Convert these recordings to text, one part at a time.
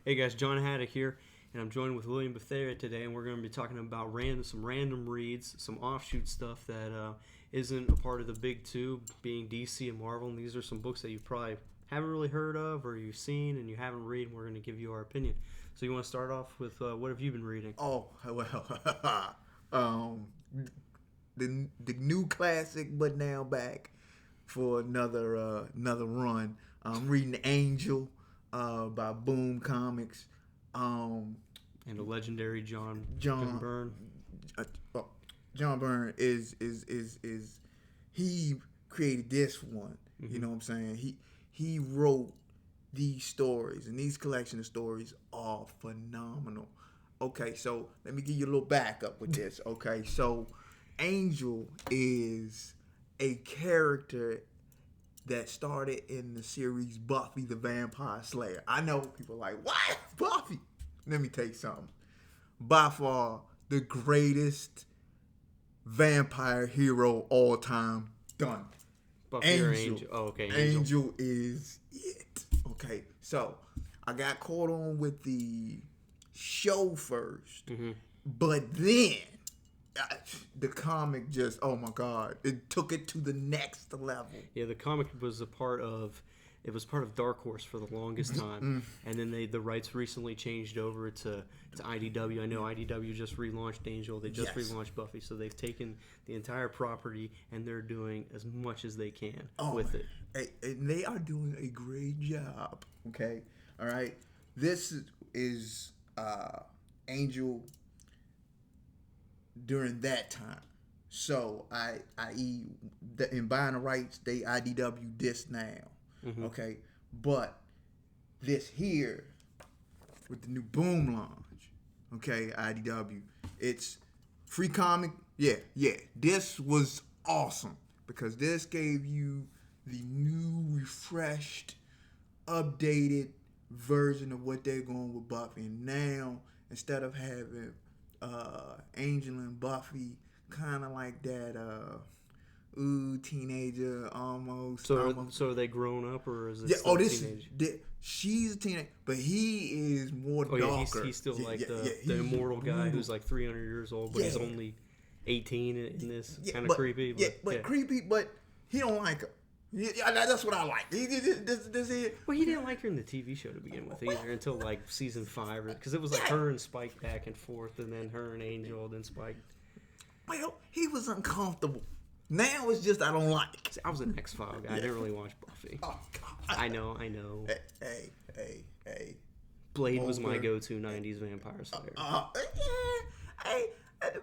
Hey guys, John Haddock here, and I'm joined with William Bethea today, and we're going to be talking about some random reads, some offshoot stuff that isn't a part of the big two, being DC and Marvel. And these are some books that you probably haven't really heard of or you've seen and you haven't read, and we're going to give you our opinion. So you want to start off with what have you been reading? Oh well, the new classic, but now back for another run. I'm reading Angel by Boom Comics. And a legendary John John Byrne. uh, uh, John Byrne is he created this one. Mm-hmm. You know what I'm saying? He wrote these stories, and these collection of stories are phenomenal. Okay, so let me give you a little backup with this. Okay, so Angel is a character that started in the series Buffy the Vampire Slayer. I know people are like, what? Buffy? Let me tell you something. By far, the greatest vampire hero all time done. Buffy or Angel? Oh, okay. Angel is it. Okay, so I got caught on with the show 1st, Mm-hmm. but then the comic just, oh my god, it took it to the next level. Yeah, the comic was part of Dark Horse for the longest time, and then the rights recently changed over to IDW. I know IDW just relaunched Angel. They just relaunched Buffy, so they've taken the entire property and they're doing as much as they can with it. And they are doing a great job. Okay, all right. This is Angel during that time. So in buying the rights, they IDW this now. Mm-hmm. Okay, but this here with the new Boom launch, okay, IDW, it's free comic. Yeah. This was awesome because this gave you the new, refreshed, updated version of what they're going with Buffy. And now, instead of having Angel and Buffy kind of like that teenager almost. So are they grown up or is it still teenage? She's a teenager, but he is more darker. He's still the immortal guy who's like 300 years old, but he's only 18 in this. Kind of creepy. Creepy, but he don't like her. Yeah, that's what I like. Well, he didn't like her in the TV show to begin with either until like season 5, because it was like her and Spike back and forth, and then her and Angel, then Spike. Well, he was uncomfortable. Now it's just I don't like. See, I was an X-File guy. I didn't really watch Buffy. Oh God. I know. Hey. Blade was my go-to 90s vampire slayer.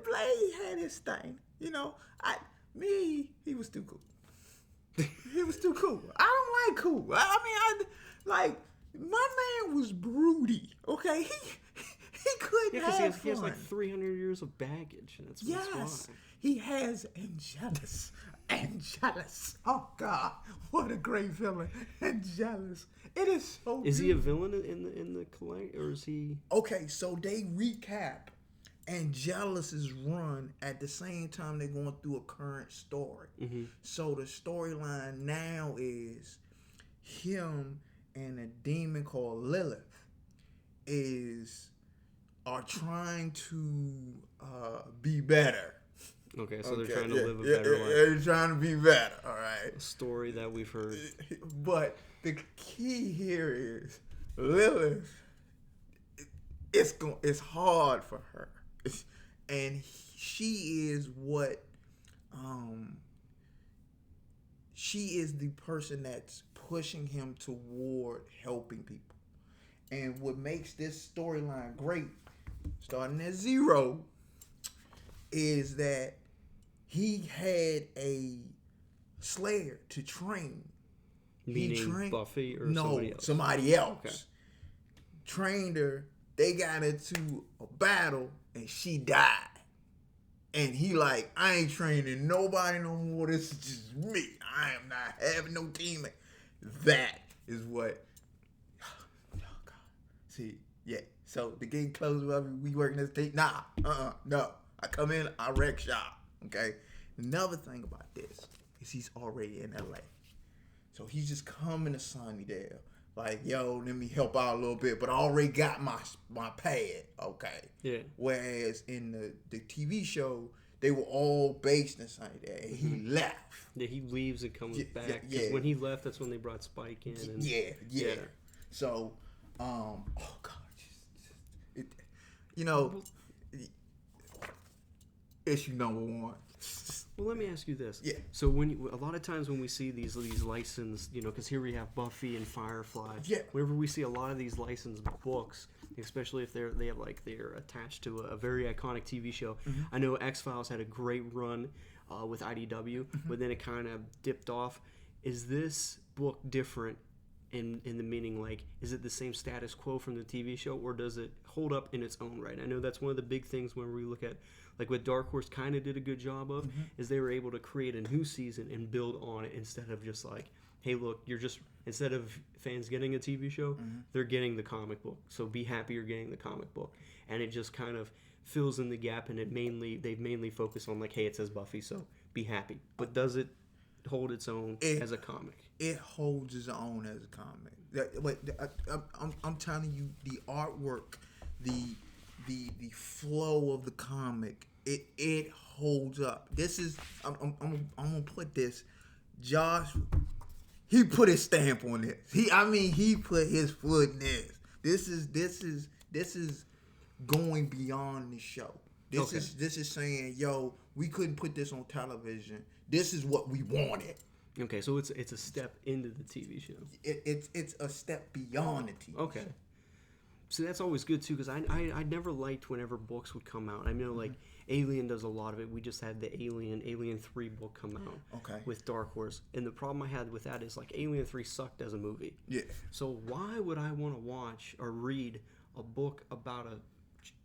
Blade had his thing. You know, he was too cool. He was too cool. I don't like cool. My man was broody. Okay, he couldn't have fun. He has like 300 years of baggage. And that's why. He has Angelus. Oh God, what a great villain, Angelus. It is so. Is he a villain in the collect, or is he? Okay, so they recap Angelus's run at the same time they're going through a current story. Mm-hmm. So the storyline now is him and a demon called Lilith are trying to be better. Okay, so they're trying to live a better life. They're trying to be better, all right? A story that we've heard. But the key here is Lilith, it's hard for her. And she is the person that's pushing him toward helping people. And what makes this storyline great, starting at 0, is that he had a Slayer to train. Meaning Buffy or somebody else. Okay. Trained her. They got into a battle and she died. And he like, I ain't training nobody no more. This is just me. I am not having no teammate. That is what. Oh God. See, yeah. So the game closed. We working this thing. Nah. No. I come in. I wreck shop. Okay. Another thing about this is he's already in LA. So he's just coming to Sunnydale. like, yo, let me help out a little bit, but I already got my pad, okay. Yeah. Whereas in the TV show, they were all based in something that he left. Yeah, he leaves and comes back. Yeah. Because when he left, that's when they brought Spike in. And, yeah. So, oh God, you know, issue number one. Well, let me ask you this. Yeah. So a lot of times when we see these licensed, because here we have Buffy and Firefly. Yeah. Whenever we see a lot of these licensed books, especially if they're attached to a very iconic TV show. Mm-hmm. I know X-Files had a great run with IDW, but then it kind of dipped off. Is this book different in the meaning, like, is it the same status quo from the TV show, or does it hold up in its own right? I know that's one of the big things when we look at, like, what Dark Horse kind of did a good job of, is they were able to create a new season and build on it instead of just like, hey, look, instead of fans getting a TV show, they're getting the comic book. So be happy you're getting the comic book. And it just kind of fills in the gap, and they've mainly focused on, like, hey, it says Buffy, so be happy. But does it hold its own as a comic? It holds its own as a comic. I'm telling you, the artwork, the flow of the comic, it holds up. This is I'm gonna put this. Josh, he put his stamp on this. He put his foot in this. This is going beyond the show. This is saying, yo, we couldn't put this on television. This is what we wanted. Okay, so it's a step into the TV show. It's a step beyond the TV okay. show. So that's always good too, because I never liked whenever books would come out. I know, like, Alien does a lot of it. We just had the Alien 3 book come out with Dark Horse. And the problem I had with that is, like, Alien 3 sucked as a movie. Yeah. So why would I want to watch or read a book about a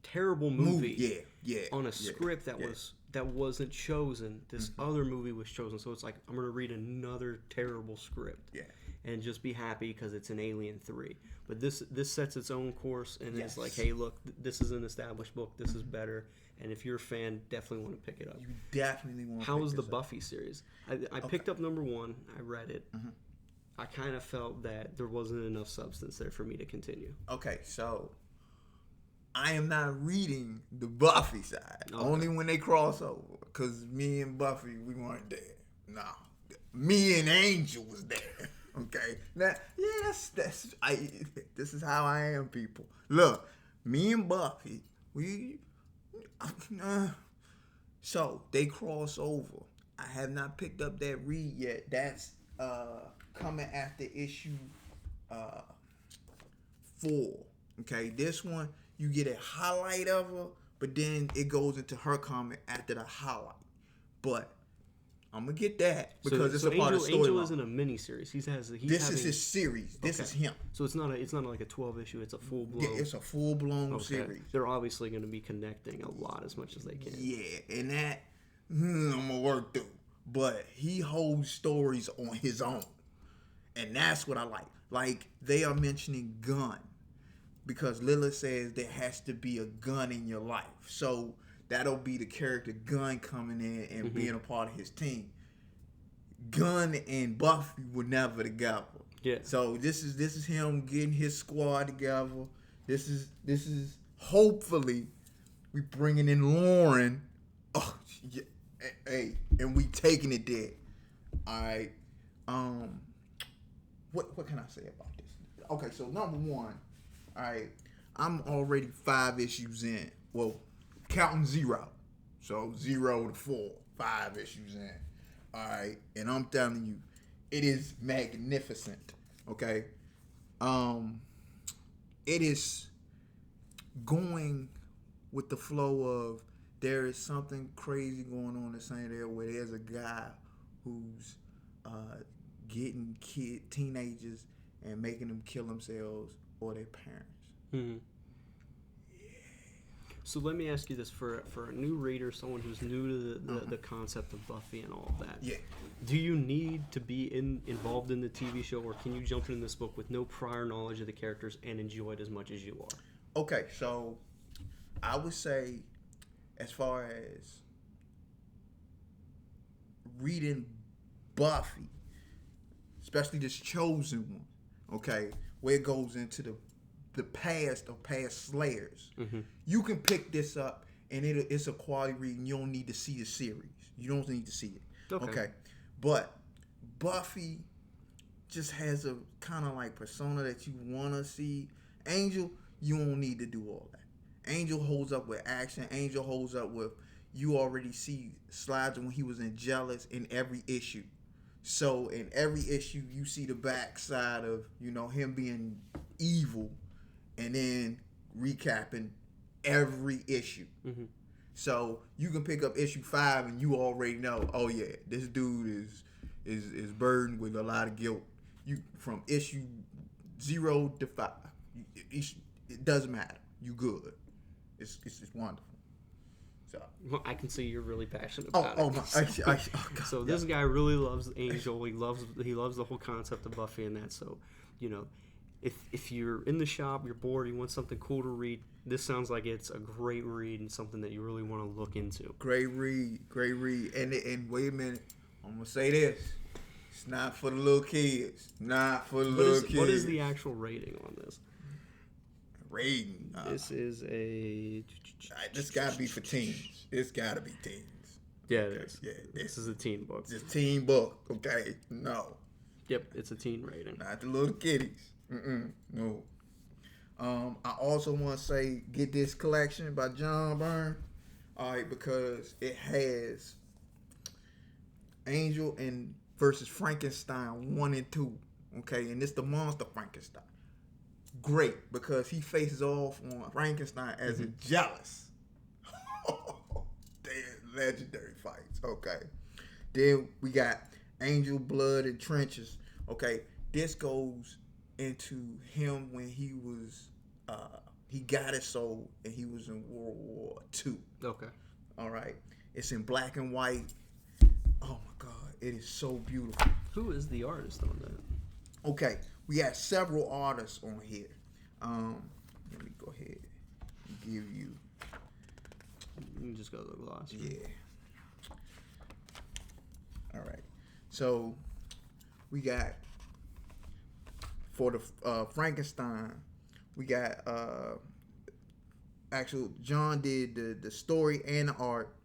terrible movie on a script that wasn't chosen? This other movie was chosen. So it's like, I'm going to read another terrible script. Yeah. And just be happy because it's an Alien 3. But this sets its own course, and it's like, hey, look, this is an established book. This is better. And if you're a fan, definitely want to pick it up. You definitely want to How was the Buffy series? I picked up number 1. I read it. I kind of felt that there wasn't enough substance there for me to continue. Okay, so I am not reading the Buffy side. Only when they cross over. Because me and Buffy, we weren't there. No. Me and Angel was there. Okay. Now, this is how I am, people. Look, me and Buffy, so they cross over. I have not picked up that read yet. That's coming after issue 4. Okay, this one you get a highlight of her, but then it goes into her comment after the highlight. But I'm gonna get that because it's a part of the story. Angel isn't a mini series. This is his series. This is him. So it's not like a 12 issue. It's a full blown. Yeah, it's a full blown series. They're obviously going to be connecting a lot as much as they can. Yeah, and that I'm gonna work through. But he holds stories on his own, and that's what I like. Like, they are mentioning gun because Lilith says there has to be a gun in your life. So that'll be the character Gunn coming in and being a part of his team. Gunn and Buffy were never together. Yeah. So this is him getting his squad together. This is hopefully we bringing in Lauren. Oh yeah, hey, and we taking it there. All right. What can I say about this? Okay, so number 1. All right, I'm already 5 issues in. Well, counting 0. So 0 to 4, 5 issues in. All right, and I'm telling you, it is magnificent. Okay, it is going with the flow of there is something crazy going on in St. Air where there's a guy who's getting teenagers and making them kill themselves or their parents. Mm-hmm. So let me ask you this: for a new reader, someone who's new to the concept of Buffy and all of that, do you need to be involved in the TV show, or can you jump in this book with no prior knowledge of the characters and enjoy it as much as you are? Okay, so I would say, as far as reading Buffy, especially this chosen one, okay, where it goes into the past of past Slayers. Mm-hmm. You can pick this up, and it's a quality read, and you don't need to see the series. You don't need to see it. Okay. But Buffy just has a kind of like persona that you want to see. Angel, you don't need to do all that. Angel holds up with action. Angel holds up with, you already see slides when he was in Jealous in every issue. So in every issue, you see the backside of, him being evil, and then recapping every issue. Mm-hmm. So you can pick up issue 5 and you already know, oh yeah, this dude is burdened with a lot of guilt. You from issue 0 to 5, it doesn't matter. You good. It's wonderful. So well, I can see you're really passionate about it. So this guy really loves Angel. He loves the whole concept of Buffy and that. So, if you're in the shop, you're bored, you want something cool to read, this sounds like it's a great read and something that you really want to look into. Great read. And wait a minute, I'm gonna say this. It's not for the little kids. What is the actual rating on this? Rating. This is a. This gotta be for teens. It's gotta be teens. Yeah, it is. Yeah, this is a teen book. It's a teen book. Okay, no. Yep, it's a teen rating. Not the little kiddies. No. I also want to say, get this collection by John Byrne. All right, because it has Angel and versus Frankenstein 1 and 2. Okay, and it's the monster Frankenstein. Great, because he faces off on Frankenstein as a Jealous. Damn, legendary fights. Okay. Then we got Angel, Blood, and Trenches. Okay, this goes into him when he was, he got his soul and he was in World War II. Okay. All right. It's in black and white. Oh my God, it is so beautiful. Who is the artist on that? Okay, we got several artists on here. Let me go ahead and give you. You can just go to the gloss. Yeah. All right. So we got for the Frankenstein. We got actual John did the story and the art.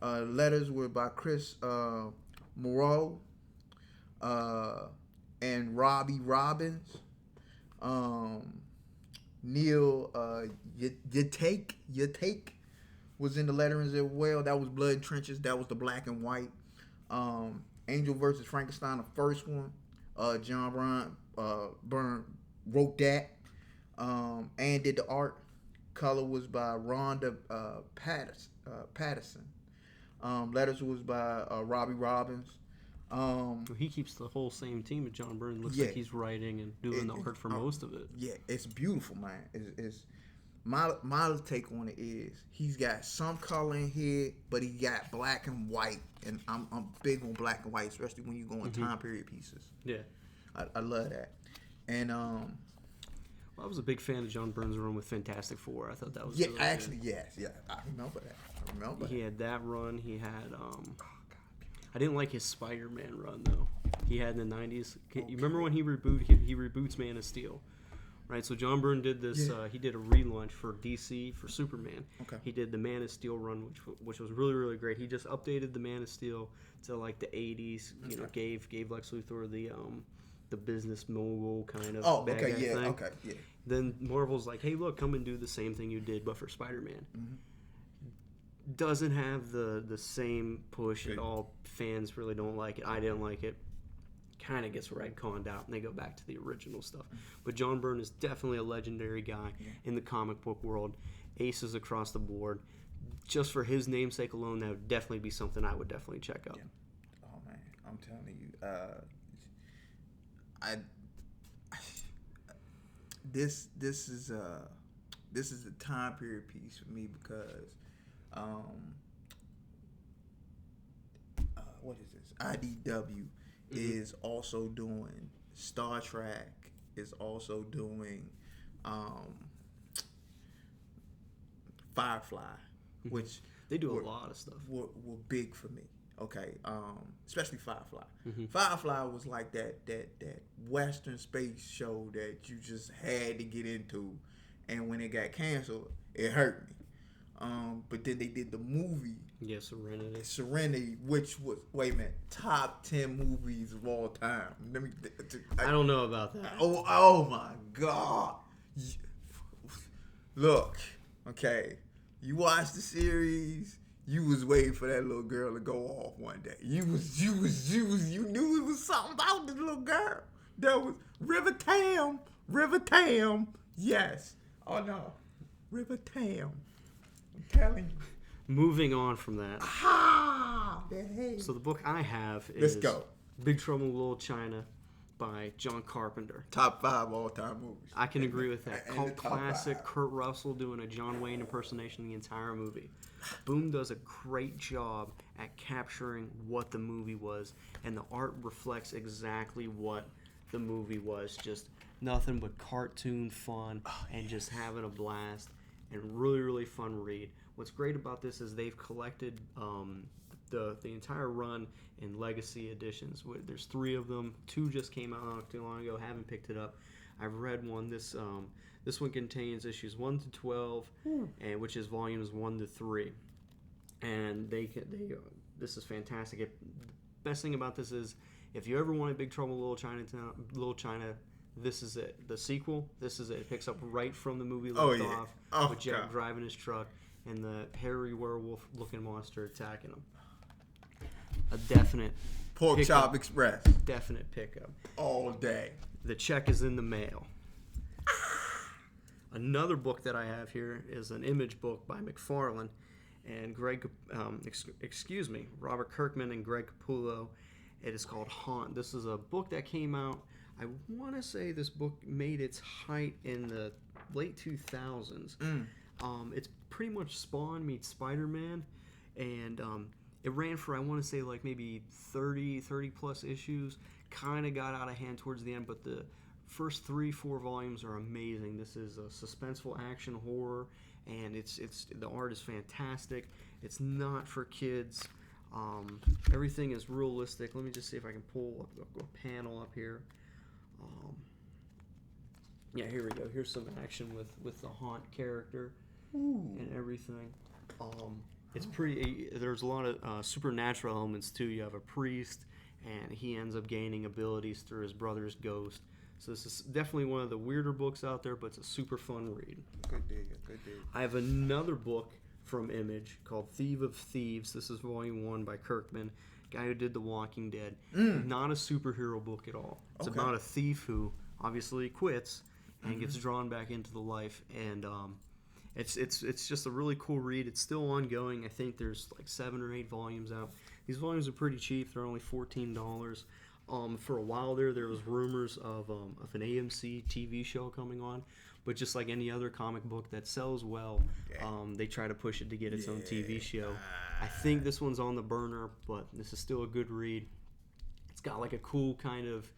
Letters were by Chris Moreau and Robbie Robbins. Neil Yatek was in the letterings as well. That was Blood and Trenches. That was the black and white. Angel versus Frankenstein, the first one. John Byrne wrote that and did the art. Color was by Rhonda Patterson. Letters was by Robbie Robbins. He keeps the whole same team. John Byrne looks like he's writing and doing the art for most of it. Yeah, it's beautiful, man. It's my take on it is he's got some color in here, but he got black and white, and I'm big on black and white, especially when you go in time period pieces. Yeah, I love that. And I was a big fan of John Byrne's run with Fantastic Four. I thought that was really actually good. Yes, I remember that. He had that run. He had I didn't like his Spider-Man run though. He had in the 90s. Okay. You remember when he reboots Man of Steel, right? So John Byrne did this. Yeah. He did a relaunch for DC for Superman. Okay. He did the Man of Steel run, which was really really great. He just updated the Man of Steel to like the 80s. You know, gave Lex Luthor the business mogul kind of bad guy thing. Okay, yeah. Then Marvel's like, hey, look, come and do the same thing you did, but for Spider-Man. Mm-hmm. Doesn't have the same push at all. Fans really don't like it. I didn't like it. Kind of gets retconned out, and they go back to the original stuff. Mm-hmm. But John Byrne is definitely a legendary guy in the comic book world. Aces across the board. Just for his namesake alone, that would definitely be something I would definitely check out. Yeah. Oh man, I'm telling you. This is a time period piece for me because what is this? IDW is also doing Star Trek, is also doing Firefly, which they do a lot of stuff. Were big for me. Okay, especially Firefly. Mm-hmm. Firefly was like that Western space show that you just had to get into, and when it got canceled, it hurt me. But then they did the movie Yeah, Serenity. Serenity, which was top 10 movies of all time. I don't know about that. Oh my God! Look, okay, you watched the series. You was waiting for that little girl to go off one day. You knew it was something about this little girl. That was River Tam. Yes. Oh no, River Tam. I'm telling you. Moving on from that. Hey. So the book I have is Let's go. Big Trouble in Little China by John Carpenter. Top 5 all-time movies. I can agree with that. And Cult the top classic, 5. Kurt Russell doing a John Wayne impersonation the entire movie. Boom does a great job at capturing what the movie was, and the art reflects exactly what the movie was. Just nothing but cartoon fun and just having a blast, and really, really fun read. What's great about this is they've collected the entire run in legacy editions. There's 3 of them. 2 just came out not too long ago. Haven't picked it up. I've read one. This one contains issues 1 to 12, and which is volumes 1 to 3. And this is fantastic. The best thing about this is if you ever wanted Big Trouble in Little China, this is it. The sequel, this is it. It picks up right from the movie left off with Jack driving his truck and the hairy werewolf-looking monster attacking him. A definite Pork Chop Express. Definite pickup. All day. The check is in the mail. Another book that I have here is an Image book by McFarlane and Robert Kirkman and Greg Capullo. It is called Haunt. This is a book that came out, I want to say this book made its height in the late 2000s. It's pretty much Spawn meets Spider-Man, and it ran for, I want to say, like maybe 30 plus issues. Kind of got out of hand towards the end, but the first 3-4 volumes are amazing. This is a suspenseful action horror, and it's the art is fantastic. It's not for kids. Everything is realistic. Let me just see if I can pull a panel up here. Yeah, here we go. Here's some action with the Haunt character and everything. It's pretty. There's a lot of supernatural elements too. You have a priest, and he ends up gaining abilities through his brother's ghost. So this is definitely one of the weirder books out there, but it's a super fun read. Good deal. I have another book from Image called Thief of Thieves. This is volume 1 by Kirkman, guy who did The Walking Dead. Not a superhero book at all. It's about a thief who obviously quits and gets drawn back into the life, and it's just a really cool read. It's still ongoing. I think there's like 7 or 8 volumes out. These volumes are pretty cheap. They're only $14. For a while there was rumors of an AMC TV show coming on, but just like any other comic book that sells well, they try to push it to get its own TV show. I think this one's on the burner, but this is still a good read. It's got like a cool kind of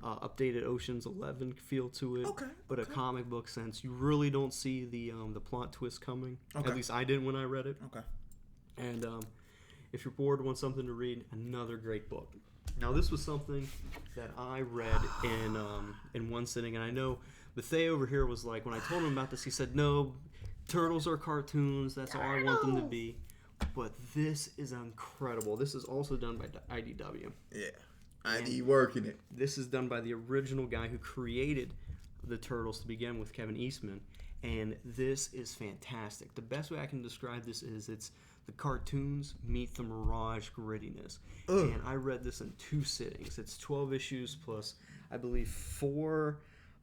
updated Ocean's 11 feel to it, but a comic book sense. You really don't see the plot twist coming. At least I didn't when I read it. And if you're bored, want something to read, another great book. Now, this was something that I read in one sitting, and I know Bethea over here was like, when I told him about this, he said, no, turtles are cartoons, that's all I want them to be. But this is incredible. This is also done by IDW. Yeah, ID working it. This is done by the original guy who created the Turtles to begin with, Kevin Eastman, and this is fantastic. The best way I can describe this is it's the cartoons meet the Mirage grittiness. And I read this in 2 sittings. It's 12 issues plus, I believe, 4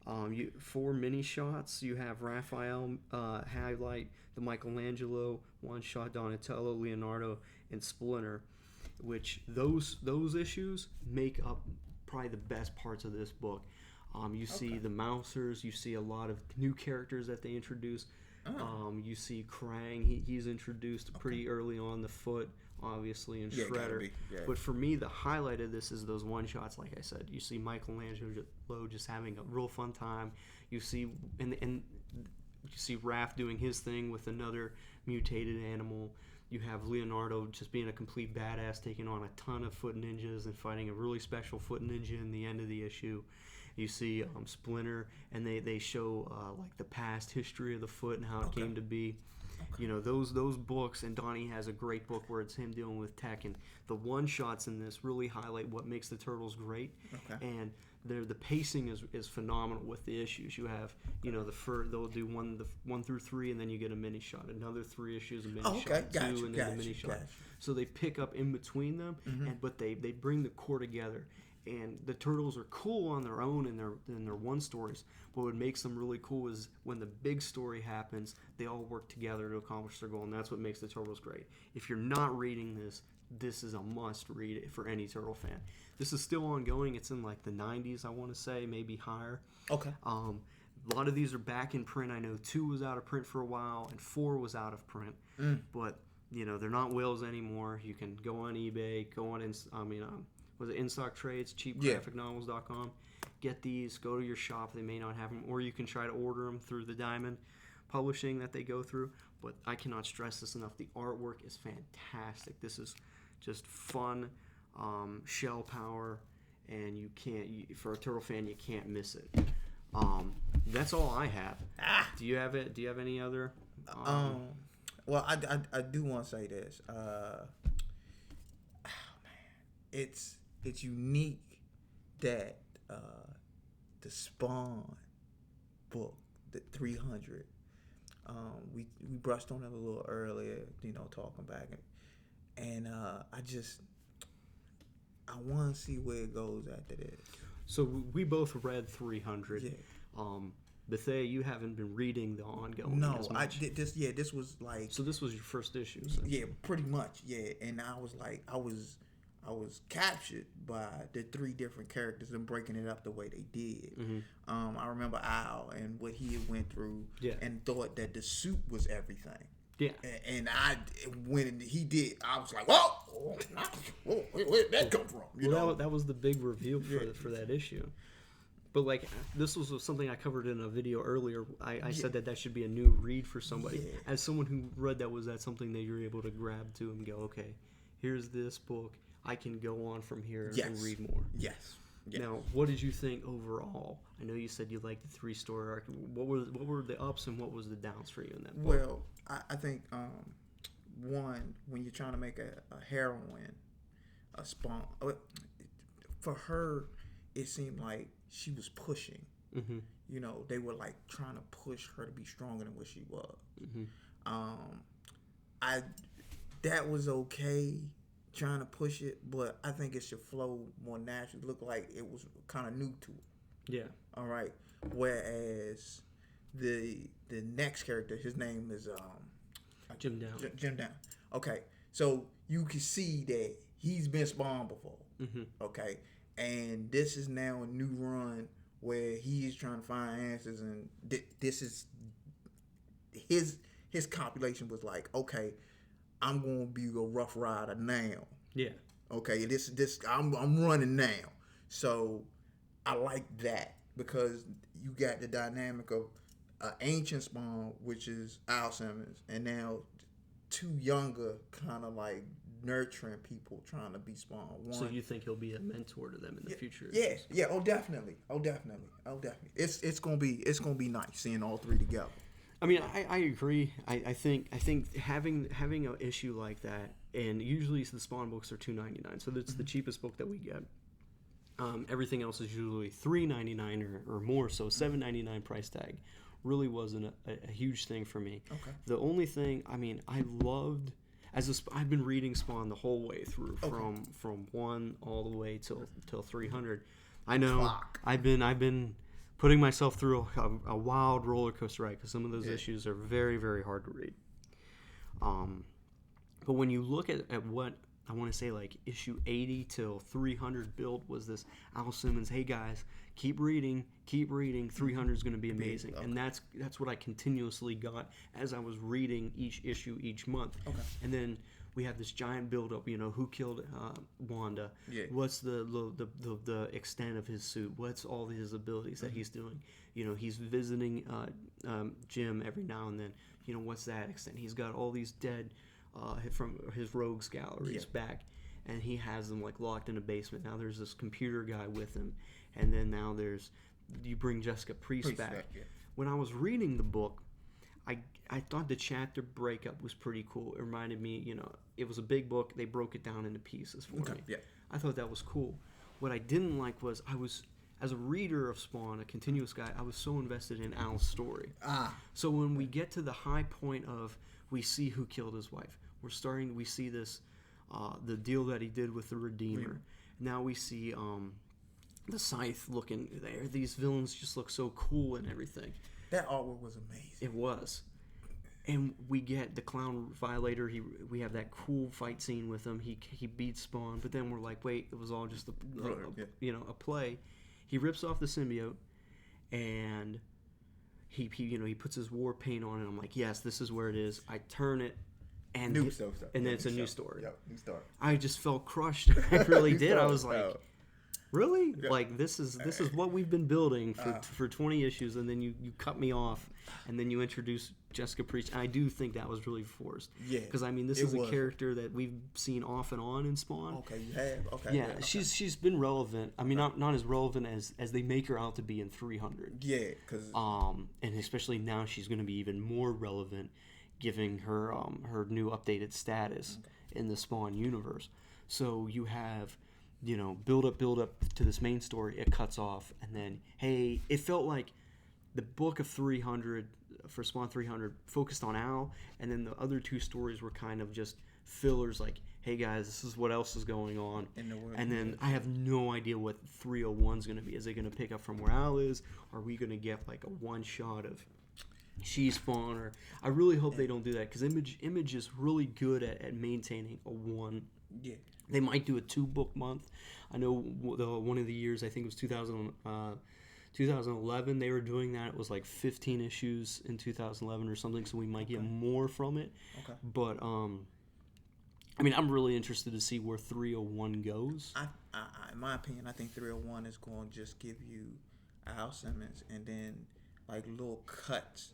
mini shots. You have Raphael highlight, the Michelangelo one-shot, Donatello, Leonardo, and Splinter, which those issues make up probably the best parts of this book. You see the Mousers. You see a lot of new characters that they introduce. You see Krang. He's introduced pretty early on. The Foot, obviously, and Shredder. But for me, the highlight of this is those one-shots, like I said. You see Michelangelo just having a real fun time. You see and you see Raph doing his thing with another mutated animal. You have Leonardo just being a complete badass, taking on a ton of foot ninjas and fighting a really special foot ninja in the end of the issue. You see Splinter, and they show like the past history of the foot and how it came to be. You know, those books, and Donnie has a great book where it's him dealing with tech, and the one-shots in this really highlight what makes the Turtles great. And the pacing is phenomenal with the issues. You have, you know, they'll do one through 3, and then you get a mini shot. Another 3 issues, a mini shot, 2, and then a mini shot. So they pick up in between them, but they bring the core together. And the Turtles are cool on their own in their one stories, but what makes them really cool is when the big story happens, they all work together to accomplish their goal, and that's what makes the Turtles great. If you're not reading this is a must read for any Turtle fan. This is still ongoing. It's in like the 90s, I want to say, maybe higher. A lot of these are back in print. I know 2 was out of print for a while, and 4 was out of print, but you know they're not whales anymore. You can go on eBay, go on was it In Stock Trades, cheapgraphicnovels.com. Get these, go to your shop. They may not have them, or you can try to order them through the Diamond Publishing that they go through. But I cannot stress this enough. The artwork is fantastic. This is just fun, shell power, and for a Turtle fan, you can't miss it. That's all I have. Do you have it? Do you have any other? Well, I do want to say this. It's unique that the Spawn book, the 300, we brushed on it a little earlier, you know, talking back, and I want to see where it goes after this. So we both read 300. Bethea, you haven't been reading the ongoing. No, as much. This was like. So this was your first issue. So. Yeah, pretty much. Yeah, and I was like, I was captured by the 3 different characters and breaking it up the way they did. I remember Al and what he had went through, and thought that the suit was everything. Yeah, and when he did, I was like, whoa, where'd that come from? You know? That was the big reveal for that issue. But like, this was something I covered in a video earlier. I said that should be a new read for somebody. As someone who read that, was that something that you're able to grab to and go, okay, here's this book. I can go on from here and read more. Yes. Now, what did you think overall? I know you said you liked the 3-story arc. What were the ups and what was the downs for you in that book? Well, I think one, when you're trying to make a heroine, a Spawn, for her, it seemed like she was pushing. You know, they were like trying to push her to be stronger than what she was. That was okay, trying to push it, but I think it should flow more naturally. It looked like it was kind of new to her. Yeah. All right. Whereas the next character, his name is Jim Down. Jim Down. Okay. So you can see that he's been Spawned before. Okay. And this is now a new run where he's trying to find answers, and this is his compilation was like, okay, I'm gonna be a Rough Rider now. Yeah. Okay. I'm running now. So I like that because you got the dynamic of ancient Spawn, which is Al Simmons, and now 2 younger kind of like nurturing people trying to be Spawn. So you think he'll be a mentor to them in the future? Yeah. Oh, definitely. It's gonna be nice seeing all 3 together. I mean, I agree. I think having an issue like that, and usually the Spawn books are $2.99, so that's the cheapest book that we get. Everything else is usually $3.99 or more, so $7.99 price tag really wasn't a huge thing for me. Okay. The only thing, I mean, I loved I've been reading Spawn the whole way through, from 1 all the way till 300. I know I've been putting myself through a wild roller coaster ride because some of those issues are very, very hard to read. But when you look at what I want to say, like issue 80 till 300 build was this Al Simmons, hey guys, keep reading, 300 is going to be amazing. And that's what I continuously got as I was reading each issue each month. Okay. And then we have this giant build-up, you know, who killed Wanda? Yeah. What's the extent of his suit? What's all his abilities that he's doing? You know, he's visiting Jim every now and then. You know, what's that extent? He's got all these dead from his rogues galleries back, and he has them like locked in a basement. Now there's this computer guy with him, and then now you bring Jessica Priest back. When I was reading the book, I thought the chapter breakup was pretty cool. It reminded me, it was a big book. They broke it down into pieces for me. Yeah. I thought that was cool. What I didn't like was as a reader of Spawn, a continuous guy, I was so invested in Al's story. So when we get to the high point of we see who killed his wife, we see this, the deal that he did with the Redeemer. Now we see the Scythe looking there. These villains just look so cool and everything. That artwork was amazing. It was. And we get the Clown Violator. We have that cool fight scene with him. He beats Spawn, but then we're like, wait, it was all just a play. He rips off the symbiote, and he puts his war paint on, and I'm like, yes, this is where it is. I turn it, and then it's a new story. Yep, new story. I just felt crushed. I really did. I was like, really? Yeah. Like this is what we've been building for 20 issues, and then you cut me off, and then you introduce Jessica Priest. And I do think that was really forced. Yeah. Because I mean, this is a character that we've seen off and on in Spawn. Okay, you have. Okay. Yeah, okay. She's been relevant. I mean, not as relevant as they make her out to be in 300. Yeah, because and especially now she's going to be even more relevant, giving her her new updated status in the Spawn universe. So you have, build up to this main story. It cuts off, and then it felt like the book of 300 for Spawn 300 focused on Al, and then the other two stories were kind of just fillers. Like, hey guys, this is what else is going on. And then I have no idea what 301 is going to be. Is it going to pick up from where Al is? Are we going to get like a one shot of Spawn? Or I really hope they don't do that, because Image is really good at maintaining a one. Yeah. They might do a 2-book month. I know one of the years, I think it was 2011, they were doing that. It was like 15 issues in 2011 or something, so we might get more from it. Okay. But, I mean, I'm really interested to see where 301 goes. In my opinion, I think 301 is going to just give you Al Simmons and then, like, little cuts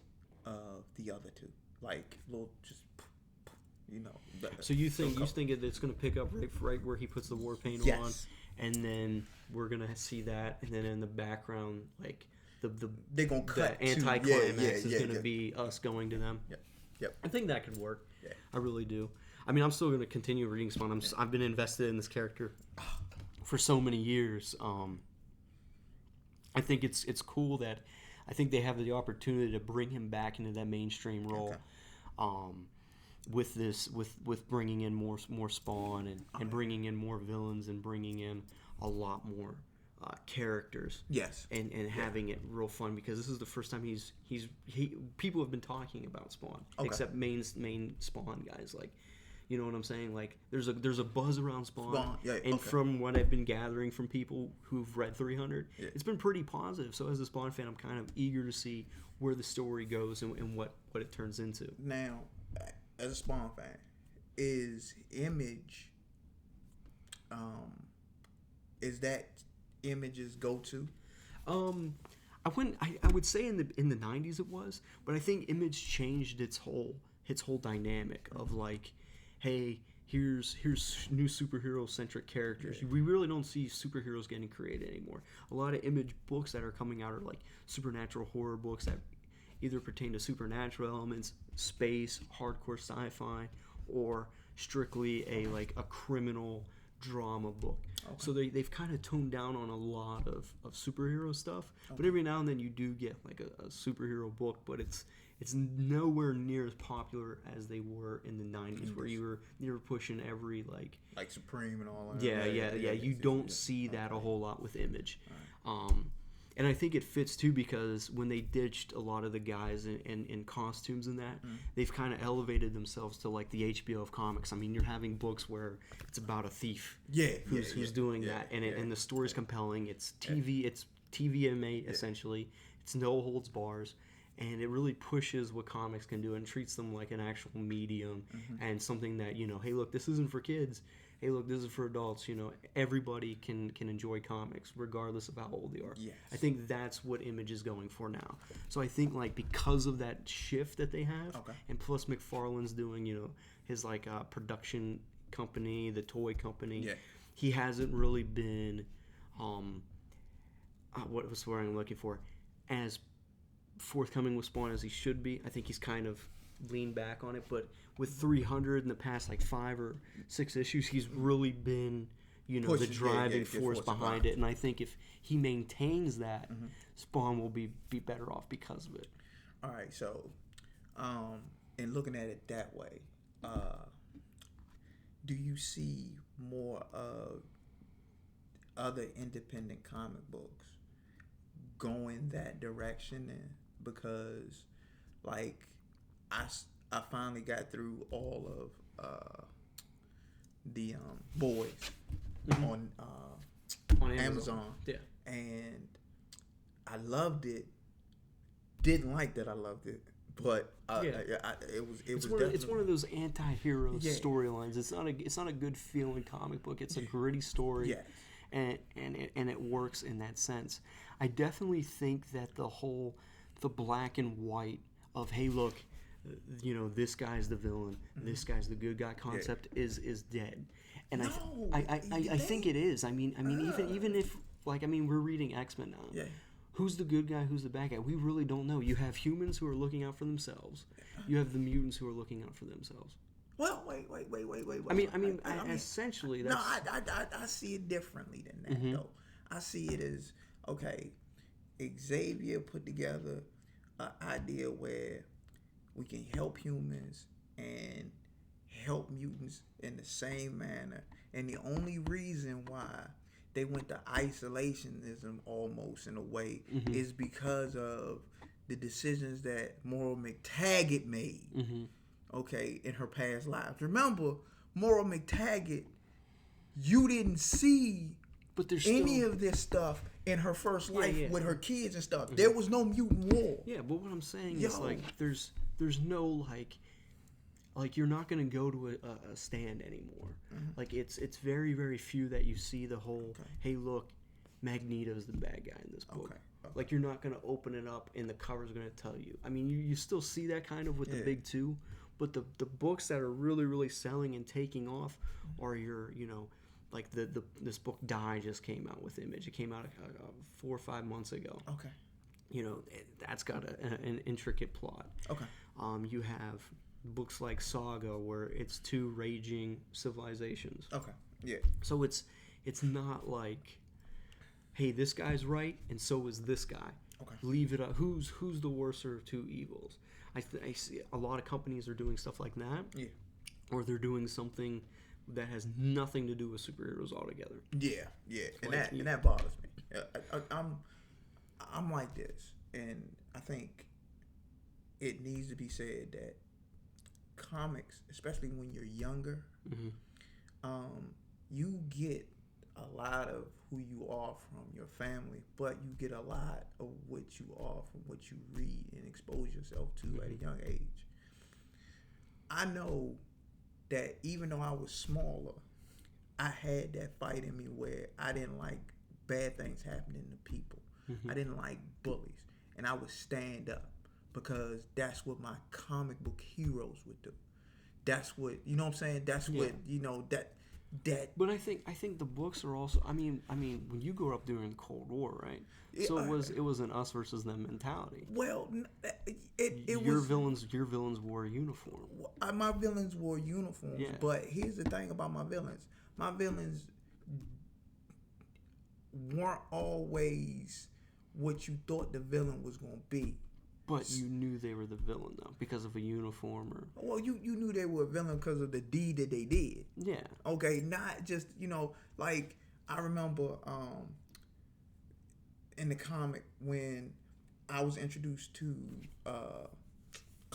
of the other two. Like, little just... So you think it's going to pick up right where he puts the war paint on, and then we're going to see that, and then in the background, like they're going to cut anticlimax is going to be us going to them. Yep. I think that could work. Yeah. I really do. I mean, I'm still going to continue reading Spawn. I've been invested in this character for so many years. I think it's cool that I think they have the opportunity to bring him back into that mainstream role. Okay. With bringing in more Spawn and bringing in more villains and bringing in a lot more characters. Yes. And having it real fun, because this is the first time people have been talking about Spawn, except main Spawn guys. Like, you know what I'm saying? Like, there's a buzz around Spawn. And from what I've been gathering from people who've read 300, it's been pretty positive. So as a Spawn fan, I'm kind of eager to see where the story goes and what it turns into. Now, as a Spawn fan, is Image, is that Image's go-to? I would say in the 90s it was, but I think Image changed its whole dynamic of like, hey, here's new superhero-centric characters. We really don't see superheroes getting created anymore. A lot of Image books that are coming out are like supernatural horror books that either pertain to supernatural elements, space, hardcore sci-fi, or strictly a criminal drama book. So they've kind of toned down on a lot of superhero stuff. But every now and then you do get like a superhero book, but it's nowhere near as popular as they were in the 90s, where you were pushing every like Supreme and all that. Yeah. You don't see that a whole lot with Image. Right. And I think it fits too, because when they ditched a lot of the guys in costumes and that, they've kind of elevated themselves to like the HBO of comics. I mean, you're having books where it's about a thief who's doing that, and the story's compelling. It's TVMA essentially. It's no holds bars, and it really pushes what comics can do and treats them like an actual medium and something that, hey, look, this isn't for kids. Hey, look, this is for adults. Everybody can enjoy comics regardless of how old they are. Yes. I think that's what Image is going for now. So I think because of that shift that they have, and plus McFarlane's doing his production company, the toy company. Yeah. He hasn't really been what was the word I'm looking for, as forthcoming with Spawn as he should be. I think he's kind of leaned back on it, but with 300 in the past 5 or 6 issues, he's really been the driving force behind it. And I think if he maintains that, Spawn will be better off because of it. All right, so and looking at it that way, do you see more of other independent comic books going that direction then? Because I finally got through all of the boys on Amazon. Yeah. And I loved it. Didn't like that I loved it, but it's one of those anti-hero storylines. It's not a good feeling comic book. It's a gritty story. Yes. And it works in that sense. I definitely think that the black and white of, hey, look, this guy's the villain, this guy's the good guy concept is dead. And I think it is. I mean even if we're reading X-Men now. Yeah. Who's the good guy? Who's the bad guy? We really don't know. You have humans who are looking out for themselves. You have the mutants who are looking out for themselves. Well, wait. Essentially, that's... No, I see it differently than that, though. I see it as, okay, Xavier put together an idea where we can help humans and help mutants in the same manner. And the only reason why they went to isolationism almost in a way is because of the decisions that Moira McTaggart made. Okay, in her past lives. Remember, Moira McTaggart, you didn't see any of this stuff in her first life with her kids and stuff. There was no mutant war. Yeah, but what I'm saying is there's no you're not gonna go to a stand anymore. It's very, very few that you see the whole hey, look, Magneto's the bad guy in this book. You're not gonna open it up and the cover's gonna tell you. I mean, you still see that kind of with the big two. But the books that are really, really selling and taking off are your, this book Die just came out with Image. It came out 4 or 5 months ago. Okay. That's got an intricate plot. Okay. You have books like Saga where it's 2 raging civilizations. Okay. Yeah. So it's not like, hey, this guy's right and so is this guy. Okay. Leave it up. Who's the worser of 2 evils? I see a lot of companies are doing stuff like that. Yeah. Or they're doing something that has nothing to do with superheroes altogether. Yeah. And that bothers me. I'm like this, and I think it needs to be said that comics, especially when you're younger, you get a lot of who you are from your family, but you get a lot of what you are from what you read and expose yourself to at a young age. I know that even though I was smaller, I had that fight in me where I didn't like bad things happening to people. I didn't like bullies, and I would stand up because that's what my comic book heroes would do. That's what, you know what I'm saying? That's what, that. But I think the books are also. I mean, when you grew up during the Cold War, right? So it was an us versus them mentality. Well, your villains wore a uniform. My villains wore uniforms, but here's the thing about my villains. My villains weren't always what you thought the villain was going to be. But you knew they were the villain, though, because of a uniform or... Well, you knew they were a villain because of the deed that they did. Yeah. Okay, not just, I remember in the comic when I was introduced to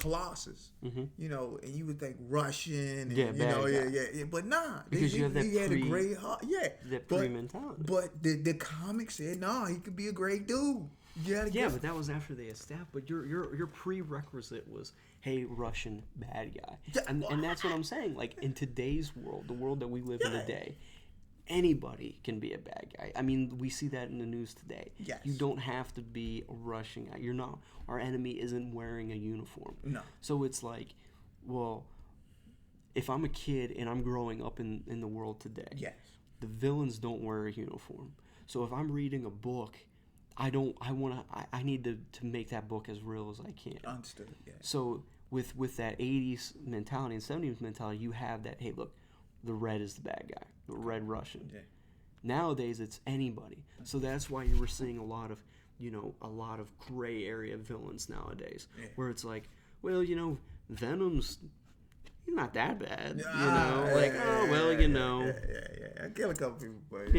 Colossus. Mm-hmm. You know, and you would think Russian, and, Yeah, you bad know, guy. yeah. But nah, Because you have that he had a great heart. Yeah, that pre-mentality. But the comic said, nah, he could be a great dude. Yeah, but that was after they established. But your prerequisite was, hey, Russian bad guy, and that's what I'm saying. Like in today's world, the world that we live in today, anybody can be a bad guy. I mean, we see that in the news today. Yes. You don't have to be a Russian guy. You're not. Our enemy isn't wearing a uniform. No. So it's like, well, if I'm a kid and I'm growing up in the world today, Yes. the villains don't wear a uniform. So if I'm reading a book, I need to make that book as real as I can. Understood. Yeah. So with that 80s mentality and 70s mentality, you have that, hey, look, the red is the bad guy, the red Russian. Yeah. Nowadays, it's anybody. So that's why you were seeing a lot of gray area villains nowadays, where it's like, well, Venom's, he's not that bad, I kill a couple people, but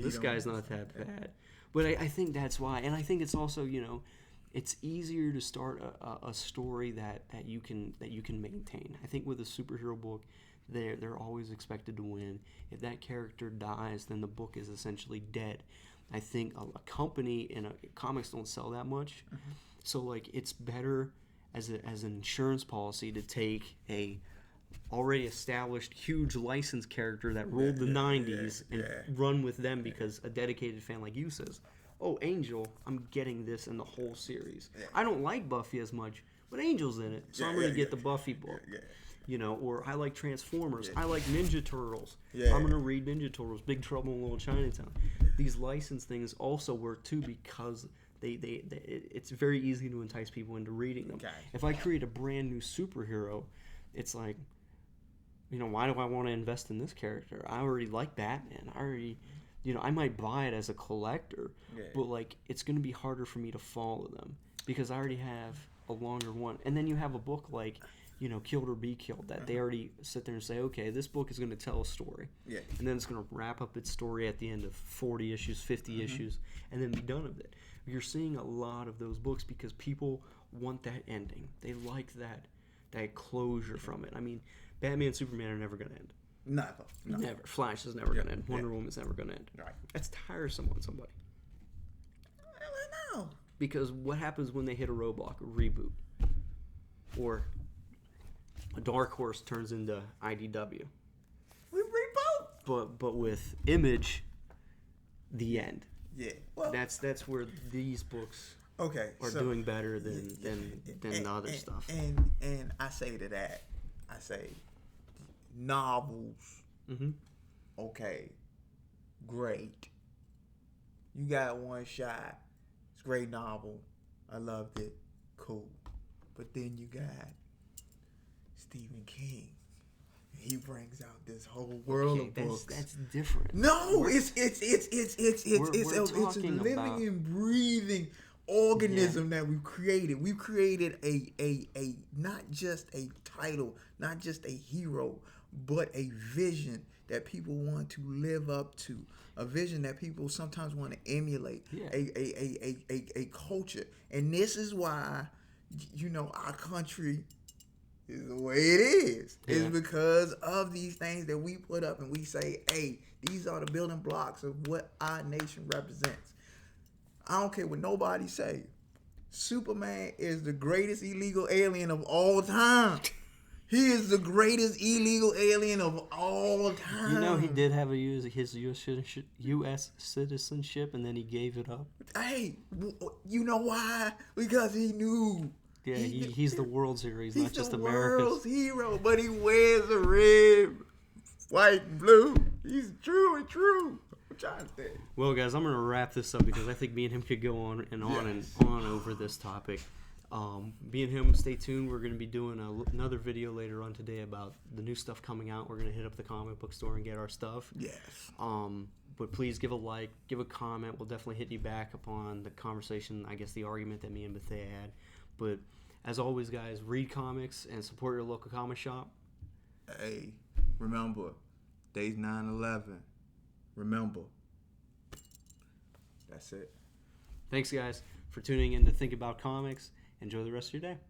this guy's not that bad. But I think that's why, and I think it's also, it's easier to start a story that you can maintain. I think with a superhero book, they're always expected to win. If that character dies, then the book is essentially dead. I think a company comics don't sell that much, so like it's better as an insurance policy to take a already established huge licensed character that ruled the 90s and run with them, because a dedicated fan like you says, oh, Angel, I'm getting this in the whole series. I don't like Buffy as much, but Angel's in it, so I'm going to get the Buffy book. Or I like Transformers. I like Ninja Turtles. I'm going to read Ninja Turtles, Big Trouble in Little Chinatown. These licensed things also work too, because it's very easy to entice people into reading them. If I create a brand new superhero, it's like, why do I want to invest in this character? I already like Batman. I might buy it as a collector, but like it's going to be harder for me to follow them because I already have a longer one. And then you have a book like, Killed or Be Killed, that they already sit there and say, okay, this book is going to tell a story. And then it's going to wrap up its story at the end of 40 issues, 50 issues, and then be done with it. You're seeing a lot of those books because people want that ending. They like that closure from it. I mean, Batman and Superman are never going to end. Never. Flash is never going to end. Wonder Woman's never going to end. Right. That's tiresome on somebody. I don't know. Because what happens when they hit a roadblock, a reboot? Or a Dark Horse turns into IDW. We reboot. But with Image, the end. Yeah. Well, that's where these books are doing better than the other stuff. And I say to that, I say novels. Okay, great. You got one shot. It's a great novel. I loved it. Cool. But then you got Stephen King. He brings out this whole world of books. That's different. No, it's a living and breathing organism that we've created. We've created a not just a title, not just a hero, but a vision that people want to live up to. A vision that people sometimes want to emulate. A culture. And this is why, our country is the way it is. It's because of these things that we put up and we say, hey, these are the building blocks of what our nation represents. I don't care what nobody say. Superman is the greatest illegal alien of all time. He is the greatest illegal alien of all time. He did have his U.S. citizenship, and then he gave it up. Hey, you know why? Because he knew. Yeah, he's the world's hero. He's not just America's. He's the world's hero, but he wears a red, white, and blue. He's true and true. I'm trying to say. Well, guys, I'm going to wrap this up because I think me and him could go on and on and on over this topic. Me and him, stay tuned. We're going to be doing another video later on today about the new stuff coming out. We're going to hit up the comic book store and get our stuff. Yes. But please give a like, give a comment. We'll definitely hit you back upon the conversation, I guess the argument that me and Bethea had. But as always, guys, read comics and support your local comic shop. Hey, remember, day's 9/11. Remember. That's it. Thanks, guys, for tuning in to Think About Comics. Enjoy the rest of your day.